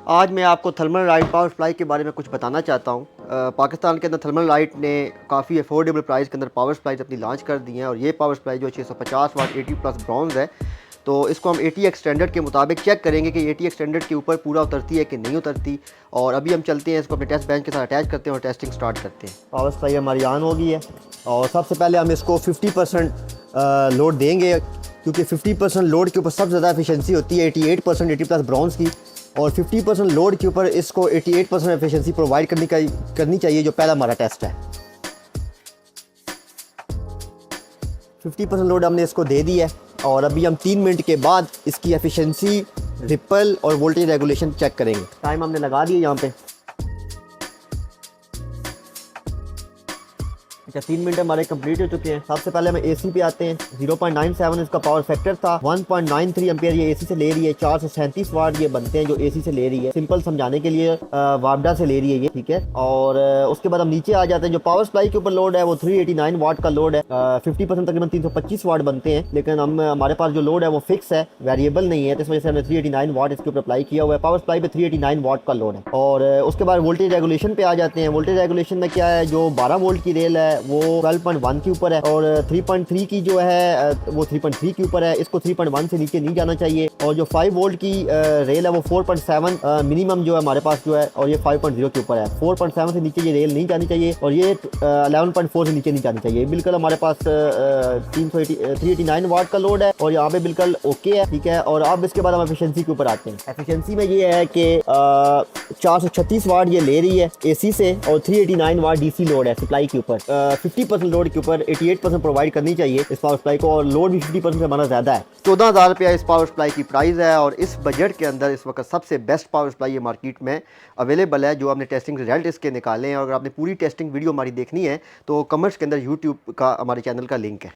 आज मैं आपको थर्मल लाइट पावर सप्लाई के बारे में कुछ बताना चाहता हूँ। पाकिस्तान के अंदर थर्मल लाइट ने काफ़ी अफोर्डेबल प्राइस के अंदर पावर सप्लाईज अपनी लॉन्च कर दी हैं और ये पावर सप्लाई जो 650 वाट 80 प्लस ब्रॉन्ज है, तो इसको हम 80 एक्सटेंडेड के मुताबिक चेक करेंगे कि 80 एक्सटेंडेड के ऊपर पूरा उतरती है कि नहीं उतरती। और अभी हम चलते हैं, इसको अपने टेस्ट बेंच के साथ अटैच करते हैं और टेस्टिंग स्टार्ट करते हैं। पावर सप्लाई हमारी ऑन हो गई है और सबसे पहले हम इसको 50% लोड देंगे, क्योंकि 50% लोड के ऊपर सबसे ज़्यादा एफिशिएंसी होती है 88% 80 प्लस ब्रॉन्ज की, और 50% लोड के ऊपर इसको 88% एफिशिएंसी प्रोवाइड करनी चाहिए, जो पहला हमारा टेस्ट है। 50% लोड हमने इसको दे दी है और अभी हम 3 मिनट के बाद इसकी एफिशिएंसी, रिपल और वोल्टेज रेगुलेशन चेक करेंगे। टाइम हमने लगा दिया यहाँ पे। अच्छा, 3 मिनट हमारे कंप्लीट हो चुके हैं। सबसे पहले हम एसी पे आते हैं। 0.97 इसका पावर फैक्टर था। 1.93 एम्पियर ये एसी से ले रही है। 437 वाट ये बनते हैं जो एसी से ले रही है। सिंपल समझाने के लिए वापडा से ले रही है ये, ठीक है। और उसके बाद हम नीचे आ जाते हैं। जो पावर सप्लाई के ऊपर लोड है वो 389 वाट का लोड है। 50% तकरीबन 325 वाट बनते हैं, लेकिन हमारे पास जो लोड है वो फिक्स है, वेरिएबल नहीं है, तो इस वजह से हमने 389 वाट इसके ऊपर अप्लाई किया हुआ है। पावर सप्लाई पे 389 वाट का लोड है। और उसके बाद वोल्टेज रेगुलेशन पे आ जाते हैं। वोल्टेज रेगुलेशन में क्या है, जो 12 वोल्ट की रेल है वो 12.1 के ऊपर है और 3.3 की जो है वो 3.3 के ऊपर है। इसको 3.1 से नीचे नहीं जाना चाहिए। और जो 5 वोल्ट की रेल है वो 4.7 मिनिमम जो है हमारे पास जो है, और ये 5.0 के ऊपर है। 4.7 से नीचे ये रेल नहीं जानी चाहिए और ये 11.4 से नीचे नहीं जानी चाहिए। बिल्कुल हमारे पास 389 वाट का लोड है और यहाँ पे बिल्कुल ओके है, ठीक है। और अब इसके बाद हम एफिशिएंसी के ऊपर आते हैं। एफिशिएंसी में ये है कि 436 वाट ये ले रही है एसी से और 389 वाट डीसी लोड है सप्लाई के ऊपर। 50% लोड के ऊपर 88% प्रोवाइड करनी चाहिए इस पावर सप्लाई को, और लोड भी 50% से हमारा ज़्यादा है। 14,000 रुपया इस पावर सप्लाई की प्राइस है और इस बजट के अंदर इस वक्त सबसे बेस्ट पावर सप्लाई ये मार्केट में अवेलेबल है, जो आपने टेस्टिंग रिजल्ट इसके निकाले हैं। और अगर आपने पूरी टेस्टिंग वीडियो हमारी देखनी है तो कमेंट्स के अंदर यूट्यूब का हमारे चैनल का लिंक है।